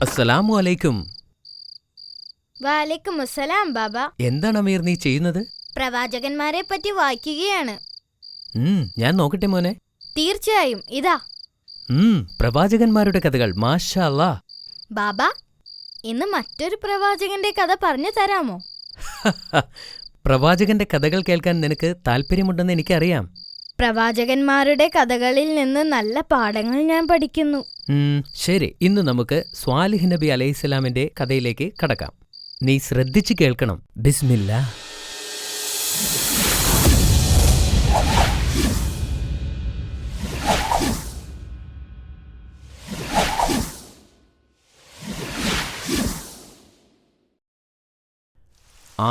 അസ്സലാമു അലൈക്കും. വാലൈക്കും അസ്സലാം ബാബ. എന്താണ് അമീർ നീ ചെയ്യുന്നത്? പ്രവാചകന്മാരെ പറ്റി വായിക്കുകയാണ്. ഞാൻ നോക്കട്ടെ മോനെ. തീർച്ചയായും, ഇതാ. പ്രവാചകന്മാരുടെ കഥകൾ, മാഷാ അല്ലാ. ബാബ, ഇന്ന് മറ്റൊരു പ്രവാചകന്റെ കഥ പറഞ്ഞു തരാമോ? പ്രവാചകന്റെ കഥകൾ കേൾക്കാൻ നിനക്ക് താല്പര്യമുണ്ടെന്ന് എനിക്കറിയാം. പ്രവാചകന്മാരുടെ കഥകളിൽ നിന്ന് നല്ല പാഠങ്ങൾ ഞാൻ പഠിക്കുന്നു. ശരി, ഇന്ന് നമുക്ക് സ്വാലിഹ് നബി അലൈഹിസ്സലാമിന്റെ കഥയിലേക്ക് കടക്കാം. നീ ശ്രദ്ധിച്ചു കേൾക്കണം. ബിസ്മില്ലാ.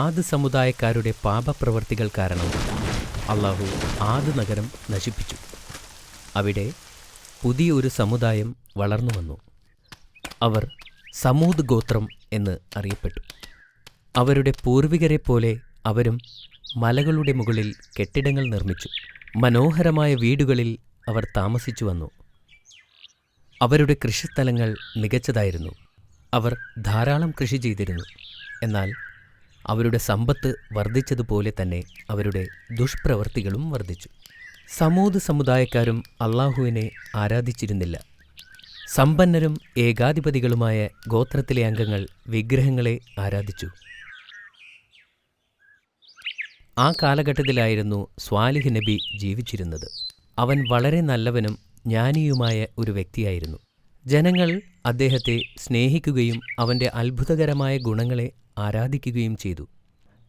ആദ് സമുദായക്കാരുടെ പാപപ്രവർത്തികൾ കാരണം അള്ളാഹു ആദ് നഗരം നശിപ്പിച്ചു. അവിടെ പുതിയൊരു സമുദായം വളർന്നു വന്നു. അവർ സമൂദ് ഗോത്രം എന്ന് അറിയപ്പെട്ടു. അവരുടെ പൂർവികരെപ്പോലെ അവരും മലകളുടെ മുകളിൽ കെട്ടിടങ്ങൾ നിർമ്മിച്ചു. മനോഹരമായ വീടുകളിൽ അവർ താമസിച്ചു വന്നു. അവരുടെ കൃഷിസ്ഥലങ്ങൾ മികച്ചതായിരുന്നു. അവർ ധാരാളം കൃഷി ചെയ്തിരുന്നു. എന്നാൽ അവരുടെ സമ്പത്ത് വർദ്ധിച്ചതുപോലെ തന്നെ അവരുടെ ദുഷ്പ്രവൃത്തികളും വർദ്ധിച്ചു. സമൂദ് സമുദായക്കാരും അള്ളാഹുവിനെ ആരാധിച്ചിരുന്നില്ല. സമ്പന്നരും ഏകാധിപതികളുമായ ഗോത്രത്തിലെ അംഗങ്ങൾ വിഗ്രഹങ്ങളെ ആരാധിച്ചു. ആ കാലഘട്ടത്തിലായിരുന്നു സ്വാലിഹ് നബി ജീവിച്ചിരുന്നത്. അവൻ വളരെ നല്ലവനും ജ്ഞാനിയുമായ ഒരു വ്യക്തിയായിരുന്നു. ജനങ്ങൾ അദ്ദേഹത്തെ സ്നേഹിക്കുകയും അവൻ്റെ അത്ഭുതകരമായ ഗുണങ്ങളെ ആരാധിക്കുകയും ചെയ്തു.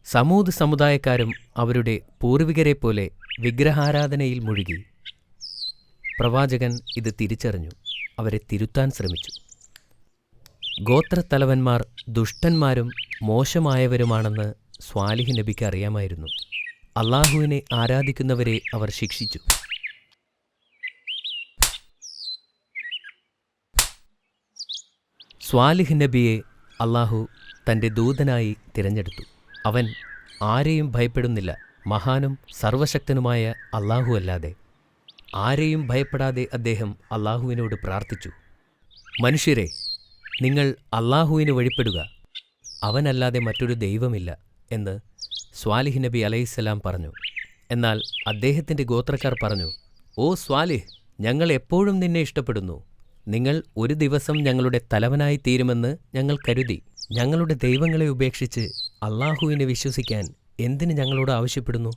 സമൂദ് സമുദായക്കാരും അവരുടെ പൂർവികരെപ്പോലെ വിഗ്രഹാരാധനയിൽ മുഴുകി. പ്രവാചകൻ ഇത് തിരിച്ചറിഞ്ഞു. അവരെ തിരുത്താൻ ശ്രമിച്ചു. ഗോത്രത്തലവന്മാർ ദുഷ്ടന്മാരും മോശമായവരുമാണെന്ന് സ്വാലിഹ് നബിക്ക് അറിയാമായിരുന്നു. അള്ളാഹുവിനെ ആരാധിക്കുന്നവരെ അവർ ശിക്ഷിച്ചു. സ്വാലിഹ് നബിയെ അള്ളാഹു തൻ്റെ ദൂതനായി തിരഞ്ഞെടുത്തു. അവൻ ആരെയും ഭയപ്പെടുന്നില്ല. മഹാനും സർവശക്തനുമായ അള്ളാഹു അല്ലാതെ ആരെയും ഭയപ്പെടാതെ അദ്ദേഹം അള്ളാഹുവിനോട് പ്രാർത്ഥിച്ചു. മനുഷ്യരെ, നിങ്ങൾ അള്ളാഹുവിന് വഴിപ്പെടുക. അവനല്ലാതെ മറ്റൊരു ദൈവമില്ല എന്ന് സ്വാലിഹ് നബി അലൈഹിസ്സലാം പറഞ്ഞു. എന്നാൽ അദ്ദേഹത്തിൻ്റെ ഗോത്രക്കാർ പറഞ്ഞു, ഓ സ്വാലിഹ്, ഞങ്ങൾ എപ്പോഴും നിന്നെ ഇഷ്ടപ്പെടുന്നു. നിങ്ങൾ ഒരു ദിവസം ഞങ്ങളുടെ തലവനായി തീരുമെന്ന് ഞങ്ങൾ കരുതി. ഞങ്ങളുടെ ദൈവങ്ങളെ ഉപേക്ഷിച്ച് അള്ളാഹുവിനെ വിശ്വസിക്കാൻ എന്തിന് ഞങ്ങളോട് ആവശ്യപ്പെടുന്നു?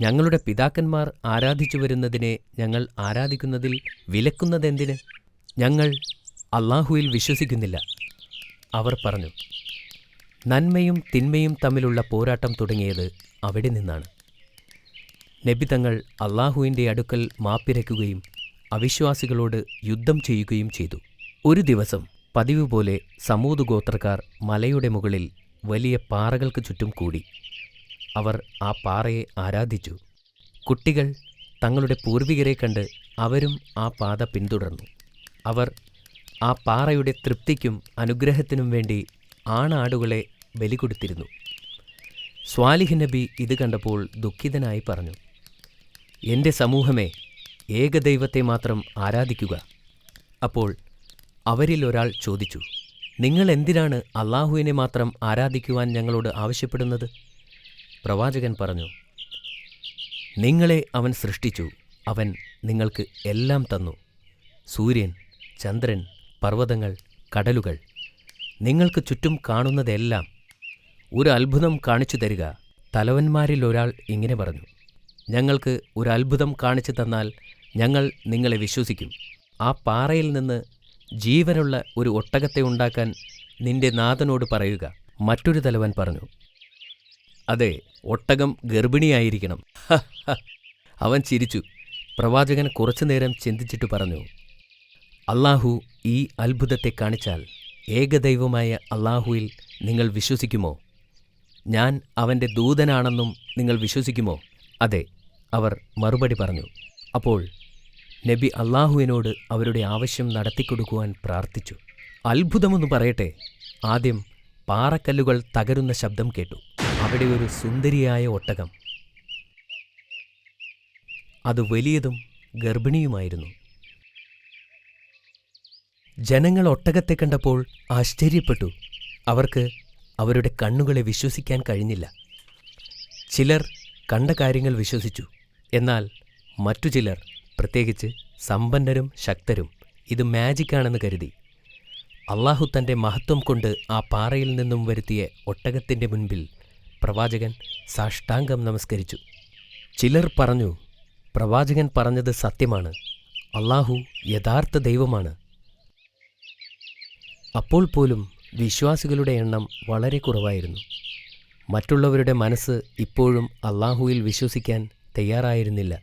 ഞങ്ങളുടെ പിതാക്കന്മാർ ആരാധിച്ചു വരുന്നതിനെ ഞങ്ങൾ ആരാധിക്കുന്നതിൽ വിലക്കുന്നതെന്തിന്? ഞങ്ങൾ അള്ളാഹുവിൽ വിശ്വസിക്കുന്നില്ല. അവർ പറഞ്ഞു. നന്മയും തിന്മയും തമ്മിലുള്ള പോരാട്ടം തുടങ്ങിയത് അവിടെ നിന്നാണ്. നബി തങ്ങൾ അള്ളാഹുവിൻ്റെ അടുക്കൽ മാപ്പിരയ്ക്കുകയും അവിശ്വാസികളോട് യുദ്ധം ചെയ്യുകയും ചെയ്തു. ഒരു ദിവസം പതിവ് പോലെ സമൂദ് ഗോത്രക്കാർ മലയുടെ മുകളിൽ വലിയ പാറകൾക്ക് ചുറ്റും കൂടി. അവർ ആ പാറയെ ആരാധിച്ചു. കുട്ടികൾ തങ്ങളുടെ പൂർവികരെ കണ്ട് അവരും ആ പാത പിന്തുടർന്നു. അവർ ആ പാറയുടെ തൃപ്തിക്കും അനുഗ്രഹത്തിനും വേണ്ടി ആണാടുകളെ ബലി കൊടുത്തിരുന്നു. സ്വാലിഹ് നബി ഇത് കണ്ടപ്പോൾ ദുഃഖിതനായി പറഞ്ഞു, എൻ്റെ സമൂഹമേ, ഏകദൈവത്തെ മാത്രം ആരാധിക്കുക. അപ്പോൾ അവരിൽ ഒരാൾ ചോദിച്ചു, നിങ്ങൾ എന്തിനാണ് അള്ളാഹുവിനെ മാത്രം ആരാധിക്കുവാൻ ഞങ്ങളോട് ആവശ്യപ്പെടുന്നത്? പ്രവാചകൻ പറഞ്ഞു, നിങ്ങളെ അവൻ സൃഷ്ടിച്ചു. അവൻ നിങ്ങൾക്ക് എല്ലാം തന്നു. സൂര്യൻ, ചന്ദ്രൻ, പർവ്വതങ്ങൾ, കടലുകൾ, നിങ്ങൾക്ക് ചുറ്റും കാണുന്നതെല്ലാം. ഒരു അത്ഭുതം കാണിച്ചു തരിക. തലവന്മാരിൽ ഒരാൾ ഇങ്ങനെ പറഞ്ഞു, ഞങ്ങൾക്ക് ഒരു അത്ഭുതം കാണിച്ചു തന്നാൽ ഞങ്ങൾ നിങ്ങളെ വിശ്വസിക്കും. ആ പാറയിൽ നിന്ന് ജീവനുള്ള ഒരു ഒട്ടകത്തെ ഉണ്ടാക്കാൻ നിന്റെ നാഥനോട് പറയുക. മറ്റൊരു തലവൻ പറഞ്ഞു, അതെ, ഒട്ടകം ഗർഭിണിയായിരിക്കണം. അവൻ ചിരിച്ചു. പ്രവാചകൻ കുറച്ചുനേരം ചിന്തിച്ചിട്ട് പറഞ്ഞു, അള്ളാഹു ഈ അത്ഭുതത്തെ കാണിച്ചാൽ ഏകദൈവമായ അള്ളാഹുവിൽ നിങ്ങൾ വിശ്വസിക്കുമോ? ഞാൻ അവൻ്റെ ദൂതനാണെന്നും നിങ്ങൾ വിശ്വസിക്കുമോ? അതെ, അവർ മറുപടി പറഞ്ഞു. അപ്പോൾ നബി അള്ളാഹുവിനോട് അവരുടെ ആവശ്യം നടത്തിക്കൊടുക്കുവാൻ പ്രാർത്ഥിച്ചു. അത്ഭുതമൊന്ന് പറയട്ടെ. ആദ്യം പാറക്കല്ലുകൾ തകരുന്ന ശബ്ദം കേട്ടു. അവിടെ ഒരു സുന്ദരിയായ ഒട്ടകം. അത് വലിയതും ഗർഭിണിയുമായിരുന്നു. ജനങ്ങൾ ഒട്ടകത്തെ കണ്ടപ്പോൾ ആശ്ചര്യപ്പെട്ടു. അവർക്ക് അവരുടെ കണ്ണുകളെ വിശ്വസിക്കാൻ കഴിഞ്ഞില്ല. ചിലർ കണ്ട കാര്യങ്ങൾ വിശ്വസിച്ചു. എന്നാൽ മറ്റു ചിലർ, പ്രത്യേകിച്ച് സമ്പന്നരും ശക്തരും, ഇത് മാജിക്കാണെന്ന് കരുതി. അള്ളാഹു തൻ്റെ മഹത്വം കൊണ്ട് ആ പാറയിൽ നിന്നും വരുത്തിയ ഒട്ടകത്തിൻ്റെ മുൻപിൽ പ്രവാചകൻ സാഷ്ടാംഗം നമസ്കരിച്ചു. ചിലർ പറഞ്ഞു, പ്രവാചകൻ പറഞ്ഞത് സത്യമാണ്, അള്ളാഹു യഥാർത്ഥ ദൈവമാണ്. അപ്പോൾ പോലും വിശ്വാസികളുടെ എണ്ണം വളരെ കുറവായിരുന്നു. മറ്റുള്ളവരുടെ മനസ്സ് ഇപ്പോഴും അള്ളാഹുവിൽ വിശ്വസിക്കാൻ തയ്യാറായിരുന്നില്ല.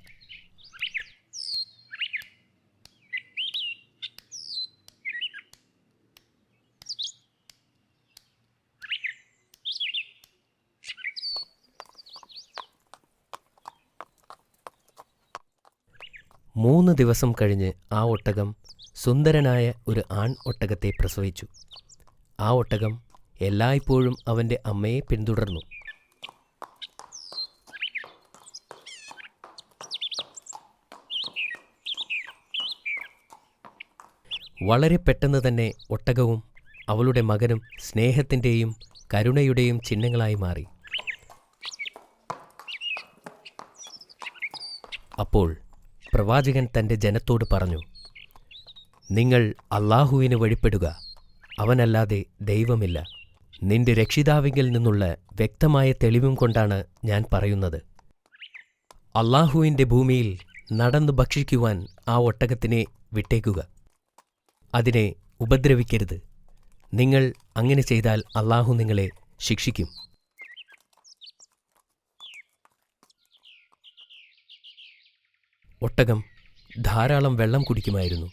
മൂന്ന് ദിവസം കഴിഞ്ഞ് ആ ഒട്ടകം സുന്ദരനായ ഒരു ആൺ ഒട്ടകത്തെ പ്രസവിച്ചു. ആ ഒട്ടകം എല്ലായ്പ്പോഴും അവൻ്റെ അമ്മയെ പിന്തുടർന്നു. വളരെ പെട്ടെന്ന് തന്നെ ഒട്ടകവും അവളുടെ മകനും സ്നേഹത്തിൻ്റെയും കരുണയുടെയും ചിഹ്നങ്ങളായി മാറി. അപ്പോൾ പ്രവാചകൻ തൻ്റെ ജനത്തോട് പറഞ്ഞു, നിങ്ങൾ അള്ളാഹുവിന് വഴിപ്പെടുക, അവനല്ലാതെ ദൈവമില്ല. നിന്റെ രക്ഷിതാവിങ്കിൽ നിന്നുള്ള വ്യക്തമായ തെളിവും കൊണ്ടാണ് ഞാൻ പറയുന്നത്. അള്ളാഹുവിൻ്റെ ഭൂമിയിൽ നടന്നു ഭക്ഷിക്കുവാൻ ആ ഒട്ടകത്തിനെ വിട്ടേക്കുക. അതിനെ ഉപദ്രവിക്കരുത്. നിങ്ങൾ അങ്ങനെ ചെയ്താൽ അള്ളാഹു നിങ്ങളെ ശിക്ഷിക്കും. ഒട്ടകം ധാരാളം വെള്ളം കുടിക്കുമായിരുന്നു.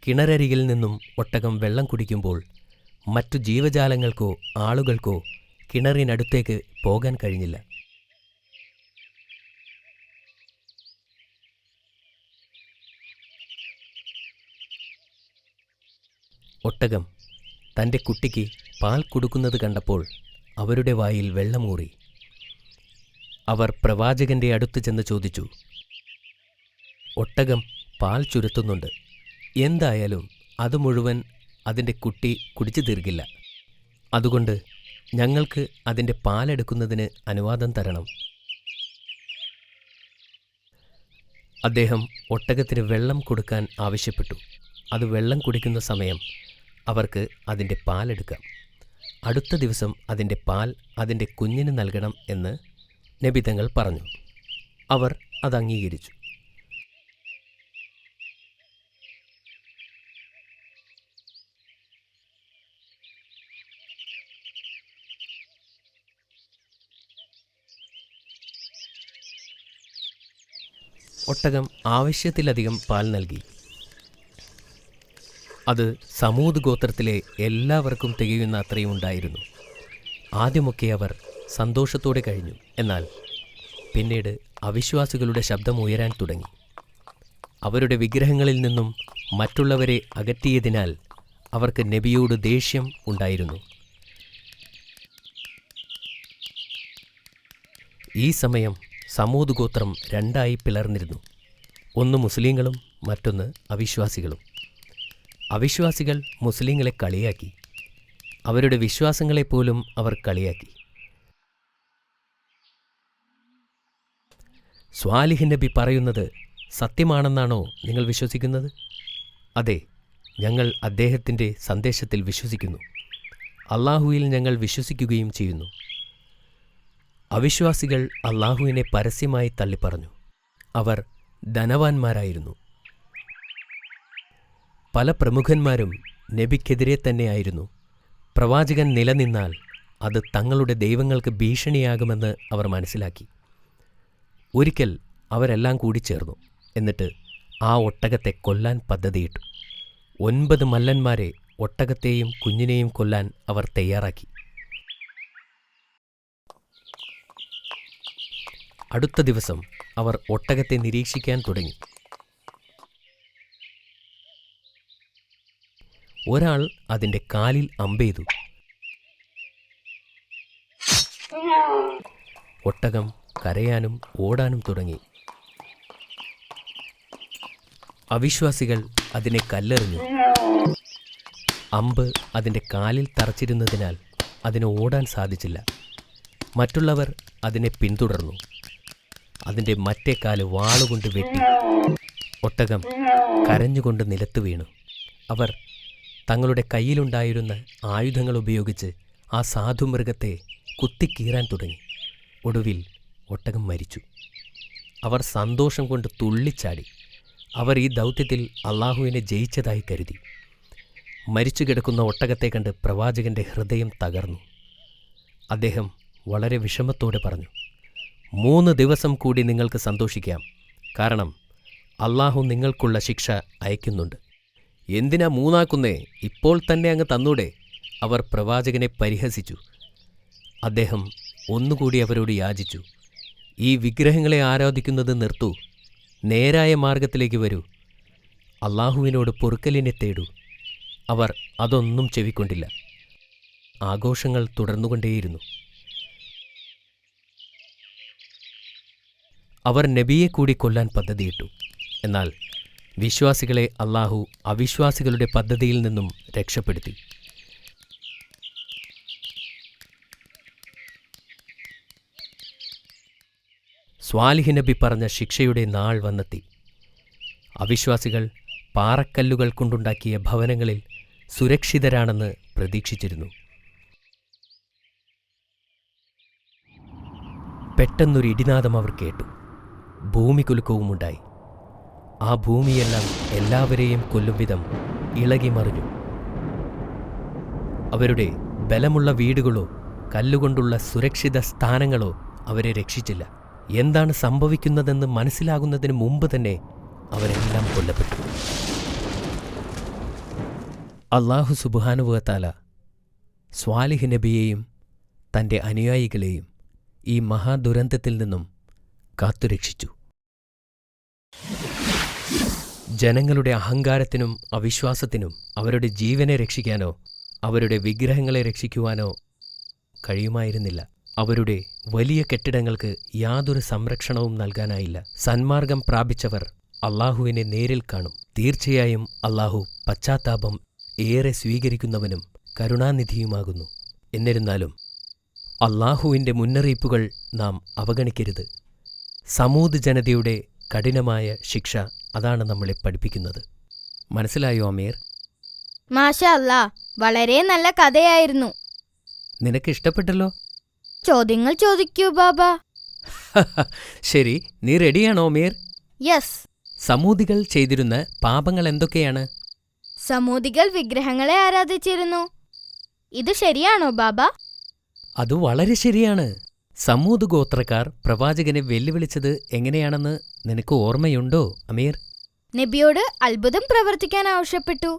കിണരരികിൽ നിന്നും ഒട്ടകം വെള്ളം കുടിക്കുമ്പോൾ മറ്റു ജീവജാലങ്ങൾക്കോ ആളുകൾക്കോ കിണറിനടുത്തേക്ക് പോകാൻ കഴിഞ്ഞില്ല. ഒട്ടകം തൻ്റെ കുട്ടിക്ക് പാൽ കൊടുക്കുന്നത് കണ്ടപ്പോൾ അവരുടെ വായിൽ വെള്ളമൂറി. അവർ പ്രവാചകന്റെ അടുത്ത് ചെന്ന് ചോദിച്ചു, ഒട്ടകം പാൽ ചുരത്തുന്നുണ്ട്. എന്തായാലും അത് മുഴുവൻ അതിൻ്റെ കുട്ടി കുടിച്ചു തീർക്കില്ല. അതുകൊണ്ട് ഞങ്ങൾക്ക് അതിൻ്റെ പാലെടുക്കുന്നതിന് അനുവാദം തരണം. അദ്ദേഹം ഒട്ടകത്തിന് വെള്ളം കൊടുക്കാൻ ആവശ്യപ്പെട്ടു. അത് വെള്ളം കുടിക്കുന്ന സമയം അവർക്ക് അതിൻ്റെ പാലെടുക്കാം. അടുത്ത ദിവസം അതിൻ്റെ പാൽ അതിൻ്റെ കുഞ്ഞിന് നൽകണം എന്ന് നബി തങ്ങൾ പറഞ്ഞു. അവർ അത് അംഗീകരിച്ചു. ഒട്ടകം ആവശ്യത്തിലധികം പാൽ നൽകി. അത് സമൂദ് ഗോത്രത്തിലെ എല്ലാവർക്കും തികയുന്ന അത്രയും ഉണ്ടായിരുന്നു. ആദ്യമൊക്കെ അവർ സന്തോഷത്തോടെ കഴിഞ്ഞു. എന്നാൽ പിന്നീട് അവിശ്വാസികളുടെ ശബ്ദം ഉയരാൻ തുടങ്ങി. അവരുടെ വിഗ്രഹങ്ങളിൽ നിന്നും മറ്റുള്ളവരെ അകറ്റിയതിനാൽ അവർക്ക് നബിയോട് ദേഷ്യം ഉണ്ടായിരുന്നു. ഈ സമയം സമൂദ് ഗോത്രം രണ്ടായി പിളർന്നിരുന്നു. ഒന്ന് മുസ്ലിങ്ങളും മറ്റൊന്ന് അവിശ്വാസികളും. അവിശ്വാസികൾ മുസ്ലിങ്ങളെ കളിയാക്കി. അവരുടെ വിശ്വാസങ്ങളെപ്പോലും അവർ കളിയാക്കി. സ്വാലിഹ് നബി പറയുന്നത് സത്യമാണെന്നാണോ നിങ്ങൾ വിശ്വസിക്കുന്നത്? അതെ, ഞങ്ങൾ അദ്ദേഹത്തിൻ്റെ സന്ദേശത്തിൽ വിശ്വസിക്കുന്നു. അള്ളാഹുവിൽ ഞങ്ങൾ വിശ്വസിക്കുകയും ചെയ്യുന്നു. അവിശ്വാസികൾ അള്ളാഹുവിനെ പരസ്യമായി തള്ളിപ്പറഞ്ഞു. അവർ ധനവാന്മാരായിരുന്നു. പല പ്രമുഖന്മാരും നബിക്കെതിരെ തന്നെയായിരുന്നു. പ്രവാചകൻ നിലനിന്നാൽ അത് തങ്ങളുടെ ദൈവങ്ങൾക്ക് ഭീഷണിയാകുമെന്ന് അവർ മനസ്സിലാക്കി. ഒരിക്കൽ അവരെല്ലാം കൂടി ചേർന്നു. എന്നിട്ട് ആ ഒട്ടകത്തെ കൊല്ലാൻ പദ്ധതിയിട്ടു. 9 മല്ലന്മാരെ ഒട്ടകത്തെയും കുഞ്ഞിനെയും കൊല്ലാൻ അവർ തയ്യാറാക്കി. അടുത്ത ദിവസം അവർ ഒട്ടകത്തെ നിരീക്ഷിക്കാൻ തുടങ്ങി. ഒരാൾ അതിൻ്റെ കാലിൽ അമ്പെയ്തു. ഒട്ടകം കരയാനും ഓടാനും തുടങ്ങി. അവിശ്വാസികൾ അതിനെ കല്ലെറിഞ്ഞു. അമ്പ് അതിൻ്റെ കാലിൽ തറച്ചിരുന്നതിനാൽ അതിന് ഓടാൻ സാധിച്ചില്ല. മറ്റുള്ളവർ അതിനെ പിന്തുടർന്നു. അതിൻ്റെ മറ്റേ കാല് വാളുകൊണ്ട് വെട്ടി. ഒട്ടകം കരഞ്ഞുകൊണ്ട് നിലത്ത് വീണു. അവർ തങ്ങളുടെ കയ്യിലുണ്ടായിരുന്ന ആയുധങ്ങൾ ഉപയോഗിച്ച് ആ സാധുമൃഗത്തെ കുത്തിക്കീറാൻ തുടങ്ങി. ഒടുവിൽ ഒട്ടകം മരിച്ചു. അവർ സന്തോഷം കൊണ്ട് തുള്ളിച്ചാടി. അവർ ഈ ദൗത്യത്തിൽ അള്ളാഹുവിനെ ജയിച്ചതായി കരുതി. മരിച്ചു കിടക്കുന്ന ഒട്ടകത്തെ കണ്ട് പ്രവാചകന്റെ ഹൃദയം തകർന്നു. അദ്ദേഹം വളരെ വിഷമത്തോടെ പറഞ്ഞു, 3 ദിവസം കൂടി നിങ്ങൾക്ക് സന്തോഷിക്കാം, കാരണം അള്ളാഹു നിങ്ങൾക്കുള്ള ശിക്ഷ അയക്കുന്നുണ്ട്. എന്തിനാ 3 ആക്കുന്നേ? ഇപ്പോൾ തന്നെ അങ്ങ് തന്നൂടെ? അവർ പ്രവാചകനെ പരിഹസിച്ചു. അദ്ദേഹം ഒന്നുകൂടി അവരോട് യാചിച്ചു, ഈ വിഗ്രഹങ്ങളെ ആരാധിക്കുന്നത് നിർത്തൂ, നേരായ മാർഗത്തിലേക്ക് വരൂ, അള്ളാഹുവിനോട് പൊറുക്കലിനെ തേടൂ. അവർ അതൊന്നും ചെവിക്കൊണ്ടില്ല. ആഘോഷങ്ങൾ തുടർന്നുകൊണ്ടേയിരുന്നു. അവർ നബിയെ കൂടി കൊല്ലാൻ പദ്ധതിയിട്ടു. എന്നാൽ വിശ്വാസികളെ അള്ളാഹു അവിശ്വാസികളുടെ പദ്ധതിയിൽ നിന്നും രക്ഷപ്പെടുത്തി. സ്വാലിഹ് നബി പറഞ്ഞ ശിക്ഷയുടെ നാൾ വന്നെത്തി. അവിശ്വാസികൾ പാറക്കല്ലുകൾ കൊണ്ടുണ്ടാക്കിയ ഭവനങ്ങളിൽ സുരക്ഷിതരാണെന്ന് പ്രതീക്ഷിച്ചിരുന്നു. പെട്ടെന്നൊരു ഇടിനാദം അവർ കേട്ടു. ഭൂമി കുലുക്കവുമുണ്ടായി. ആ ഭൂമിയെല്ലാം എല്ലാവരെയും കൊല്ലും വിധം ഇളകി മറിഞ്ഞു. അവരുടെ ബലമുള്ള വീടുകളോ കല്ലുകൊണ്ടുള്ള സുരക്ഷിത സ്ഥാനങ്ങളോ അവരെ രക്ഷിച്ചില്ല. എന്താണ് സംഭവിക്കുന്നതെന്ന് മനസ്സിലാകുന്നതിന് മുമ്പ് തന്നെ അവരെല്ലാം കൊല്ലപ്പെട്ടു. അല്ലാഹു സുബ്ഹാനഹു വ തആല സ്വാലിഹ് നബിയെയും തൻ്റെ അനുയായികളെയും ഈ മഹാദുരന്തത്തിൽ നിന്നും കാത്തുരക്ഷിച്ചു. ജനങ്ങളുടെ അഹങ്കാരത്തിനും അവിശ്വാസത്തിനും അവരുടെ ജീവനെ രക്ഷിക്കാനോ അവരുടെ വിഗ്രഹങ്ങളെ രക്ഷിക്കുവാനോ കഴിയുമായിരുന്നില്ല. അവരുടെ വലിയ കെട്ടിടങ്ങൾക്ക് യാതൊരു സംരക്ഷണവും നൽകാനായില്ല. സന്മാർഗം പ്രാപിച്ചവർ അള്ളാഹുവിനെ നേരിൽ കാണും. തീർച്ചയായും അള്ളാഹു പശ്ചാത്താപം ഏറെ സ്വീകരിക്കുന്നവനും കരുണാനിധിയുമാകുന്നു. എന്നിരുന്നാലും അള്ളാഹുവിൻ്റെ മുന്നറിയിപ്പുകൾ നാം അവഗണിക്കരുത്. സമൂദ് ജനതയുടെ കഠിനമായ ശിക്ഷ അതാണ് നമ്മളെ പഠിപ്പിക്കുന്നത്. മനസ്സിലായോ അമീർ? മാഷാ അല്ലാ, വളരെ നല്ല കഥയായിരുന്നു. നിനക്ക് ഇഷ്ടപ്പെട്ടല്ലോ? ചോദ്യങ്ങൾ ചോദിക്കൂ ബാബ. ശരി, നീ റെഡിയാണോ അമീർ? യെസ്. സമൂദികൾ ചെയ്തിരുന്ന പാപങ്ങൾ എന്തൊക്കെയാണ്? സമൂദികൾ വിഗ്രഹങ്ങളെ ആരാധിച്ചിരുന്നു. ഇത് ശരിയാണോ ബാബ? അത് വളരെ ശരിയാണ്. സമൂദ് ഗോത്രക്കാർ പ്രവാചകനെ വെല്ലുവിളിച്ചത് എങ്ങനെയാണെന്ന് നിനക്ക് ഓർമ്മയുണ്ടോ അമീർ? നബിയോട് അത്ഭുതം പ്രവർത്തിക്കാൻ ആവശ്യപ്പെട്ടു.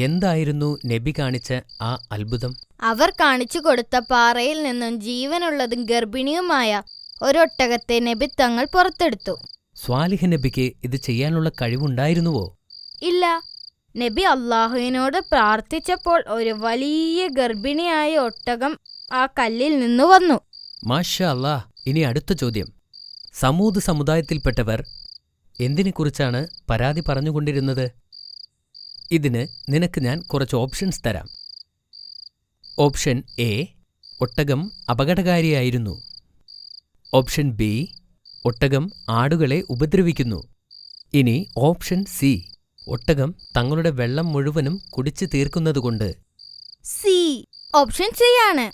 എന്തായിരുന്നു നബി കാണിച്ച ആ അത്ഭുതം? അവർ കാണിച്ചു കൊടുത്ത പാറയിൽ നിന്നും ജീവനുള്ളതും ഗർഭിണിയുമായ ഒരൊട്ടകത്തെ നബി തങ്ങൾ പുറത്തെടുത്തു. സ്വാലിഹ് നബിക്ക് ഇത് ചെയ്യാനുള്ള കഴിവുണ്ടായിരുന്നുവോ? ഇല്ല. നബി അള്ളാഹുവിനോട് പ്രാർത്ഥിച്ചപ്പോൾ ഒരു വലിയ ഗർഭിണിയായ ഒട്ടകം ആ കല്ലിൽ നിന്നു വന്നു. മാഷാ അല്ലാ. ഇനി അടുത്ത ചോദ്യം. സമൂദ് സമുദായത്തിൽപ്പെട്ടവർ എന്തിനെക്കുറിച്ചാണ് പരാതി പറഞ്ഞുകൊണ്ടിരുന്നത്? ഇതിന് നിനക്ക് ഞാൻ കുറച്ച് ഓപ്ഷൻസ് തരാം. ഓപ്ഷൻ എ, ഒട്ടകം അപകടകാരിയായിരുന്നു. ഓപ്ഷൻ ബി, ഒട്ടകം ആടുകളെ ഉപദ്രവിക്കുന്നു. ഇനി ഓപ്ഷൻ സി, ഒട്ടകം തങ്ങളുടെ വെള്ളം മുഴുവനും കുടിച്ചു തീർക്കുന്നതുകൊണ്ട്. സി. ഓപ്ഷൻ സി ആണ്.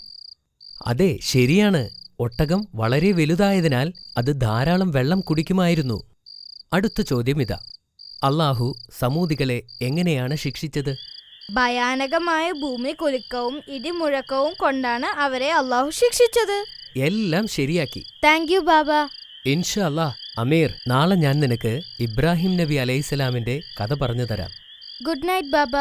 അതെ, ശരിയാണ്. ഒട്ടകം വളരെ വലുതായതിനാൽ അത് ധാരാളം വെള്ളം കുടിക്കുമായിരുന്നു. അടുത്ത ചോദ്യം ഇതാ. അള്ളാഹു സമൂദികളെ എങ്ങനെയാണ് ശിക്ഷിച്ചത്? ഭയാനകമായ ഭൂമി കുലുക്കവും ഇടിമുഴക്കവും കൊണ്ടാണ് അവരെ അള്ളാഹു ശിക്ഷിച്ചത്. എല്ലാം ശരിയാക്കി. താങ്ക് യു ബാബ. ഇൻഷാ അല്ലാ. അമീർ, നാളെ ഞാൻ നിനക്ക് ഇബ്രാഹിം നബി അലൈഹിസ്സലാമിന്റെ കഥ പറഞ്ഞു തരാം. ഗുഡ് നൈറ്റ് ബാബ.